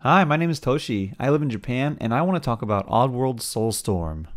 Hi, my name is Toshi. I live in Japan, and I want to talk about Oddworld Soulstorm.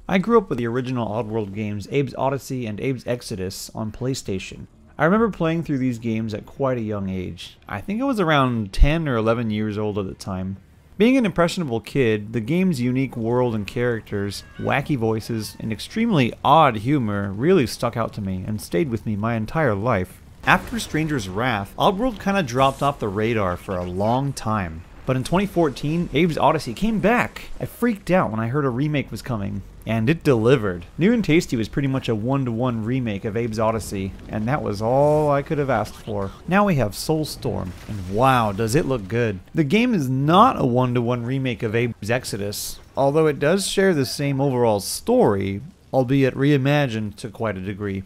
I grew up with the original Oddworld games, Abe's Odyssey and Abe's Exodus, on PlayStation. I remember playing through these games at quite a young age. I think I was around 10 or 11 years old at the time. Being an impressionable kid, the game's unique world and characters, wacky voices, and extremely odd humor really stuck out to me and stayed with me my entire life. After Stranger's Wrath, Oddworld kinda dropped off the radar for a long time. But in 2014, Abe's Odyssey came back! I freaked out when I heard a remake was coming. And it delivered. New and Tasty was pretty much a one-to-one remake of Abe's Odyssey, and that was all I could have asked for. Now we have Soulstorm, and wow, does it look good. The game is not a one-to-one remake of Abe's Exodus, although it does share the same overall story, albeit reimagined to quite a degree.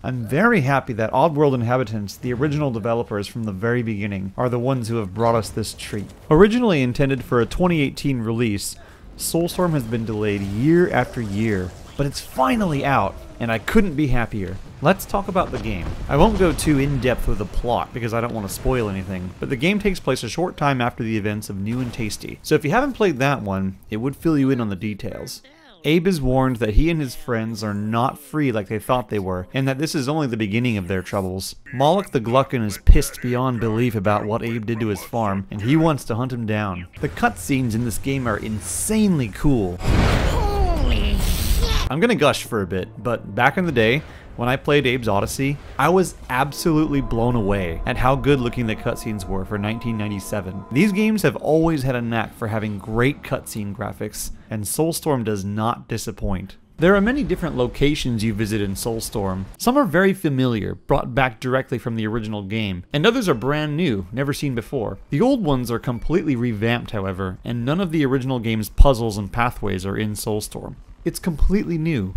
I'm very happy that Oddworld inhabitants, the original developers from the very beginning, are the ones who have brought us this treat. Originally intended for a 2018 release, Soulstorm has been delayed year after year, but it's finally out, and I couldn't be happier. Let's talk about the game. I won't go too in-depth with the plot because I don't want to spoil anything, but the game takes place a short time after the events of New and Tasty. So if you haven't played that one, it would fill you in on the details. Abe is warned that he and his friends are not free like they thought they were, and that this is only the beginning of their troubles. Moloch the Gluckin is pissed beyond belief about what Abe did to his farm, and he wants to hunt him down. The cutscenes in this game are insanely cool. Holy shit! I'm gonna gush for a bit, but back in the day, when I played Abe's Odyssey, I was absolutely blown away at how good looking the cutscenes were for 1997. These games have always had a knack for having great cutscene graphics, and Soulstorm does not disappoint. There are many different locations you visit in Soulstorm. Some are very familiar, brought back directly from the original game, and others are brand new, never seen before. The old ones are completely revamped, however, and none of the original game's puzzles and pathways are in Soulstorm. It's completely new.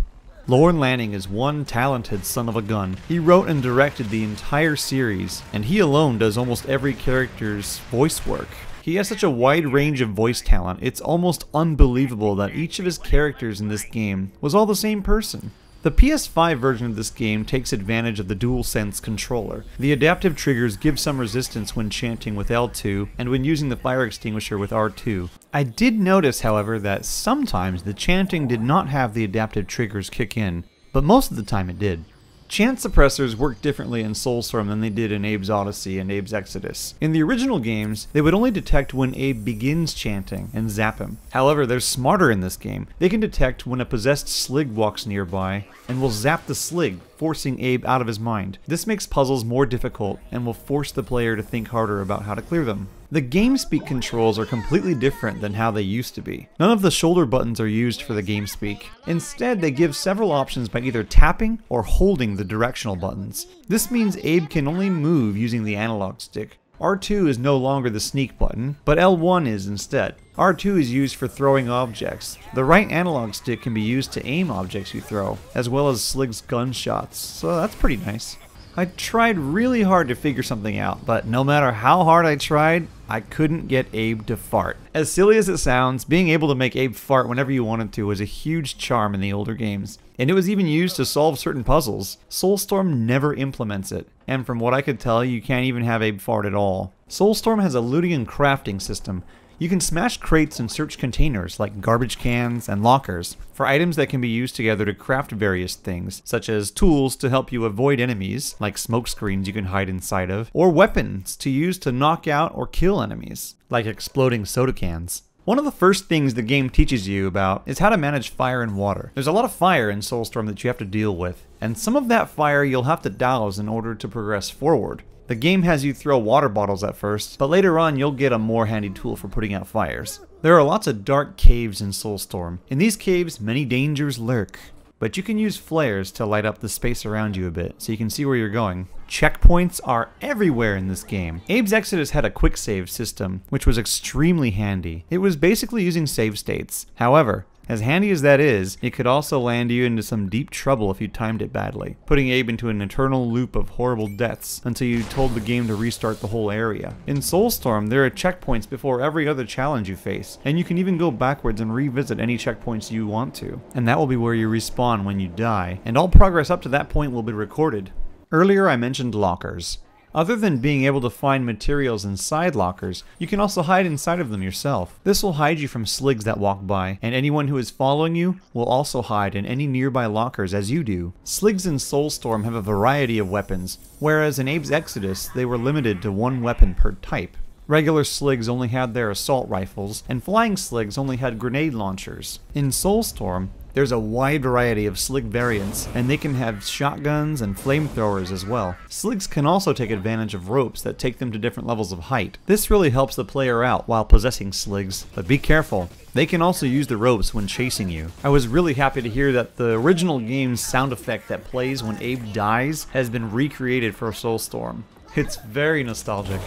Lorne Lanning is one talented son of a gun. He wrote and directed the entire series, and he alone does almost every character's voice work. He has such a wide range of voice talent, it's almost unbelievable that each of his characters in this game was all the same person. The PS5 version of this game takes advantage of the DualSense controller. The adaptive triggers give some resistance when chanting with L2 and when using the fire extinguisher with R2. I did notice, however, that sometimes the chanting did not have the adaptive triggers kick in, but most of the time it did. Chant suppressors work differently in Soulstorm than they did in Abe's Odyssey and Abe's Exodus. In the original games, they would only detect when Abe begins chanting and zap him. However, they're smarter in this game. They can detect when a possessed Slig walks nearby and will zap the Slig, forcing Abe out of his mind. This makes puzzles more difficult and will force the player to think harder about how to clear them. The GameSpeak controls are completely different than how they used to be. None of the shoulder buttons are used for the GameSpeak. Instead, they give several options by either tapping or holding the directional buttons. This means Abe can only move using the analog stick. R2 is no longer the sneak button, but L1 is instead. R2 is used for throwing objects. The right analog stick can be used to aim objects you throw, as well as Slig's gunshots, so that's pretty nice. I tried really hard to figure something out, but no matter how hard I tried, I couldn't get Abe to fart. As silly as it sounds, being able to make Abe fart whenever you wanted to was a huge charm in the older games, and it was even used to solve certain puzzles. Soulstorm never implements it, and from what I could tell, you can't even have Abe fart at all. Soulstorm has a looting and crafting system. You can smash crates and search containers like garbage cans and lockers for items that can be used together to craft various things, such as tools to help you avoid enemies, like smoke screens you can hide inside of, or weapons to use to knock out or kill enemies, like exploding soda cans. One of the first things the game teaches you about is how to manage fire and water. There's a lot of fire in Soulstorm that you have to deal with, and some of that fire you'll have to douse in order to progress forward. The game has you throw water bottles at first, but later on you'll get a more handy tool for putting out fires. There are lots of dark caves in Soulstorm. In these caves, many dangers lurk, but you can use flares to light up the space around you a bit, so you can see where you're going. Checkpoints are everywhere in this game. Abe's Exodus had a quick save system, which was extremely handy. It was basically using save states. However, as handy as that is, it could also land you into some deep trouble if you timed it badly, putting Abe into an eternal loop of horrible deaths until you told the game to restart the whole area. In Soulstorm, there are checkpoints before every other challenge you face, and you can even go backwards and revisit any checkpoints you want to. And that will be where you respawn when you die, and all progress up to that point will be recorded. Earlier I mentioned lockers. Other than being able to find materials inside lockers, you can also hide inside of them yourself. This will hide you from sligs that walk by, and anyone who is following you will also hide in any nearby lockers as you do. Sligs in Soulstorm have a variety of weapons, whereas in Abe's Exodus they were limited to one weapon per type. Regular sligs only had their assault rifles, and flying sligs only had grenade launchers. In Soulstorm, there's a wide variety of slig variants, and they can have shotguns and flamethrowers as well. Sligs can also take advantage of ropes that take them to different levels of height. This really helps the player out while possessing sligs, but be careful. They can also use the ropes when chasing you. I was really happy to hear that the original game's sound effect that plays when Abe dies has been recreated for Soulstorm. It's very nostalgic.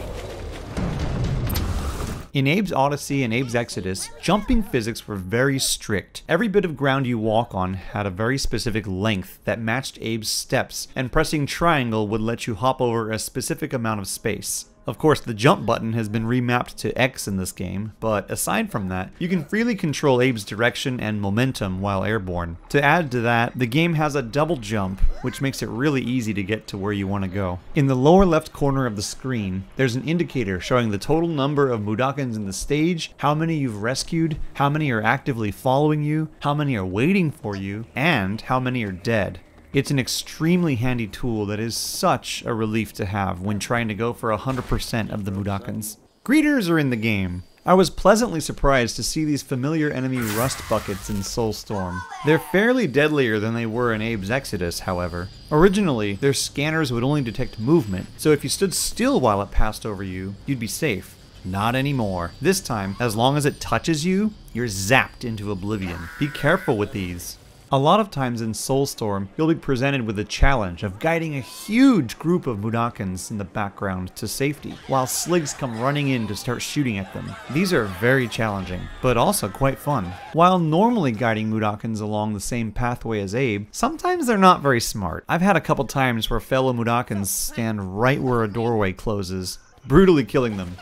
In Abe's Odyssey and Abe's Exodus, jumping physics were very strict. Every bit of ground you walk on had a very specific length that matched Abe's steps, and pressing triangle would let you hop over a specific amount of space. Of course, the jump button has been remapped to X in this game, but aside from that, you can freely control Abe's direction and momentum while airborne. To add to that, the game has a double jump, which makes it really easy to get to where you want to go. In the lower left corner of the screen, there's an indicator showing the total number of Mudokons in the stage, how many you've rescued, how many are actively following you, how many are waiting for you, and how many are dead. It's an extremely handy tool that is such a relief to have when trying to go for 100% of the Mudokons. Greeters are in the game. I was pleasantly surprised to see these familiar enemy rust buckets in Soulstorm. They're fairly deadlier than they were in Abe's Exodus, however. Originally, their scanners would only detect movement, so if you stood still while it passed over you, you'd be safe. Not anymore. This time, as long as it touches you, you're zapped into oblivion. Be careful with these. A lot of times in Soulstorm, you'll be presented with the challenge of guiding a huge group of Mudokons in the background to safety, while sligs come running in to start shooting at them. These are very challenging, but also quite fun. While normally guiding Mudokons along the same pathway as Abe, sometimes they're not very smart. I've had a couple times where fellow Mudokons stand right where a doorway closes, brutally killing them.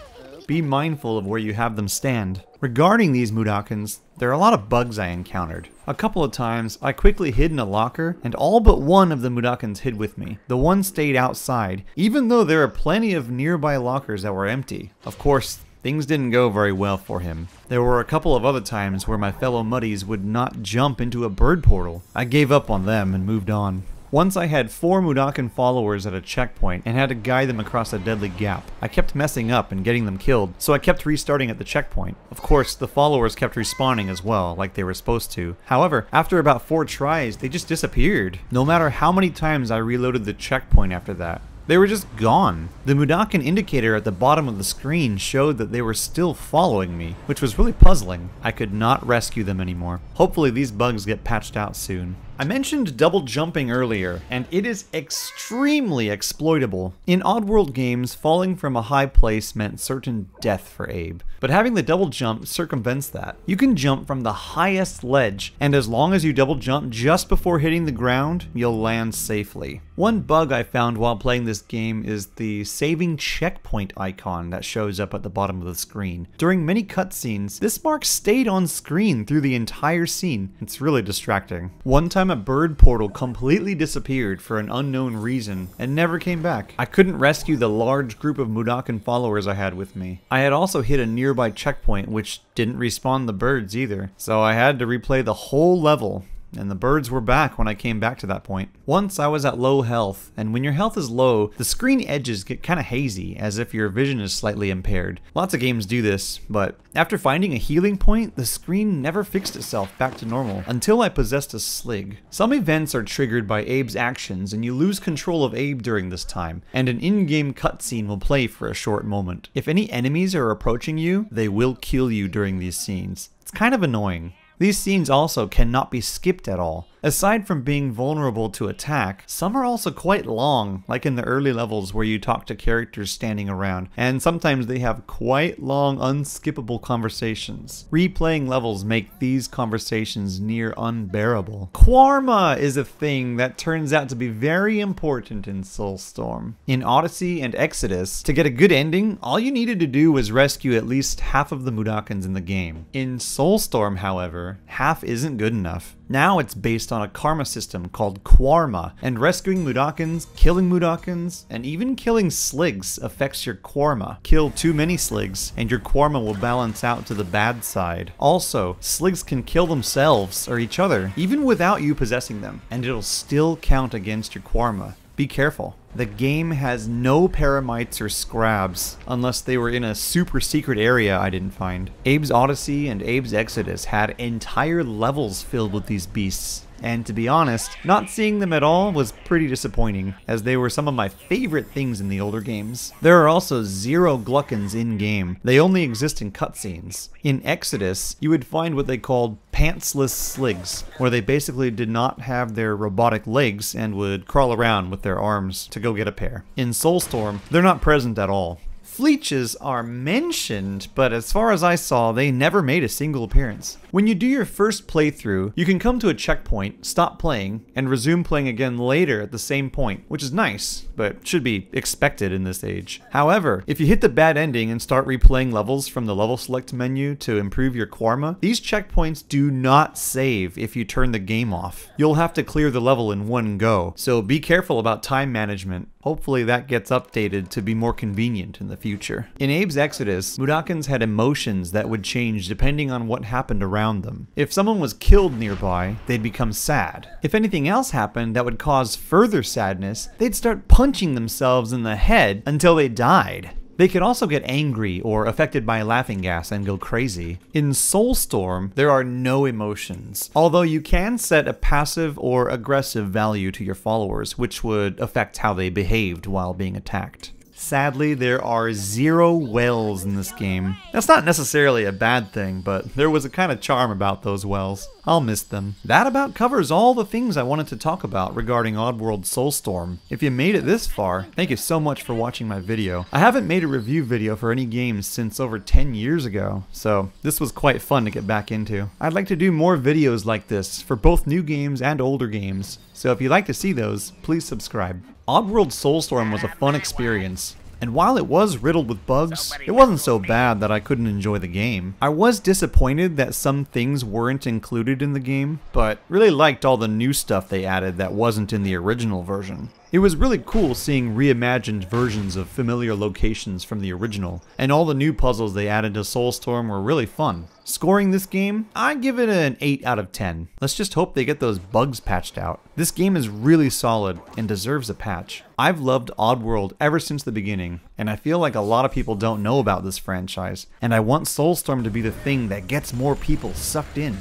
Be mindful of where you have them stand. Regarding these Mudokons, there are a lot of bugs I encountered. A couple of times, I quickly hid in a locker, and all but one of the Mudokons hid with me. The one stayed outside, even though there are plenty of nearby lockers that were empty. Of course, things didn't go very well for him. There were a couple of other times where my fellow Muddies would not jump into a bird portal. I gave up on them and moved on. Once I had 4 Mudokon followers at a checkpoint and had to guide them across a deadly gap. I kept messing up and getting them killed, so I kept restarting at the checkpoint. Of course, the followers kept respawning as well, like they were supposed to. However, after about 4 tries, they just disappeared. No matter how many times I reloaded the checkpoint after that. They were just gone. The Mudokon indicator at the bottom of the screen showed that they were still following me, which was really puzzling. I could not rescue them anymore. Hopefully these bugs get patched out soon. I mentioned double jumping earlier, and it is extremely exploitable. In Oddworld games, falling from a high place meant certain death for Abe, but having the double jump circumvents that. You can jump from the highest ledge, and as long as you double jump just before hitting the ground, you'll land safely. One bug I found while playing this game is the saving checkpoint icon that shows up at the bottom of the screen. During many cutscenes, this mark stayed on screen through the entire scene. It's really distracting. One time a bird portal completely disappeared for an unknown reason and never came back. I couldn't rescue the large group of Mudokon followers I had with me. I had also hit a nearby checkpoint which didn't respawn the birds either, so I had to replay the whole level. And the birds were back when I came back to that point. Once I was at low health, and when your health is low, the screen edges get kinda hazy, as if your vision is slightly impaired. Lots of games do this, but after finding a healing point, the screen never fixed itself back to normal, until I possessed a slig. Some events are triggered by Abe's actions, and you lose control of Abe during this time, and an in-game cutscene will play for a short moment. If any enemies are approaching you, they will kill you during these scenes. It's kind of annoying. These scenes also cannot be skipped at all. Aside from being vulnerable to attack, some are also quite long, like in the early levels where you talk to characters standing around, and sometimes they have quite long, unskippable conversations. Replaying levels make these conversations near unbearable. Karma is a thing that turns out to be very important in Soulstorm. In Odyssey and Exodus, to get a good ending, all you needed to do was rescue at least half of the Mudokons in the game. In Soulstorm, however, half isn't good enough. Now it's based on a karma system called Kwarma, and rescuing Mudokons, killing Mudokons, and even killing Sligs affects your Kwarma. Kill too many Sligs, and your Kwarma will balance out to the bad side. Also, Sligs can kill themselves or each other, even without you possessing them, and it'll still count against your Kwarma. Be careful. The game has no paramites or scrabs, unless they were in a super secret area I didn't find. Abe's Odyssey and Abe's Exodus had entire levels filled with these beasts. And to be honest, not seeing them at all was pretty disappointing, as they were some of my favorite things in the older games. There are also 0 Gluckons in-game. They only exist in cutscenes. In Exodus, you would find what they called pantsless Sligs, where they basically did not have their robotic legs and would crawl around with their arms to go get a pair. In Soulstorm, they're not present at all. Fleeches are mentioned, but as far as I saw, they never made a single appearance. When you do your first playthrough, you can come to a checkpoint, stop playing, and resume playing again later at the same point, which is nice, but should be expected in this age. However, if you hit the bad ending and start replaying levels from the level select menu to improve your Kwarma, these checkpoints do not save if you turn the game off. You'll have to clear the level in one go, so be careful about time management. Hopefully that gets updated to be more convenient in the future. In Abe's Exodus, Mudokons had emotions that would change depending on what happened around them. If someone was killed nearby, they'd become sad. If anything else happened that would cause further sadness, they'd start punching themselves in the head until they died. They could also get angry or affected by laughing gas and go crazy. In Soulstorm, there are no emotions, although you can set a passive or aggressive value to your followers, which would affect how they behaved while being attacked. Sadly, there are 0 wells in this game. That's not necessarily a bad thing, but there was a kind of charm about those wells. I'll miss them. That about covers all the things I wanted to talk about regarding Oddworld Soulstorm. If you made it this far, thank you so much for watching my video. I haven't made a review video for any games since over 10 years ago, so this was quite fun to get back into. I'd like to do more videos like this for both new games and older games, so if you'd like to see those, please subscribe. Oddworld Soulstorm was a fun experience, and while it was riddled with bugs, it wasn't so bad that I couldn't enjoy the game. I was disappointed that some things weren't included in the game, but really liked all the new stuff they added that wasn't in the original version. It was really cool seeing reimagined versions of familiar locations from the original, and all the new puzzles they added to Soulstorm were really fun. Scoring this game, I give it an 8 out of 10. Let's just hope they get those bugs patched out. This game is really solid and deserves a patch. I've loved Oddworld ever since the beginning, and I feel like a lot of people don't know about this franchise, and I want Soulstorm to be the thing that gets more people sucked in.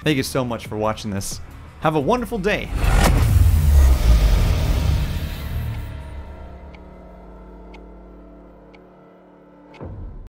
Thank you so much for watching this. Have a wonderful day.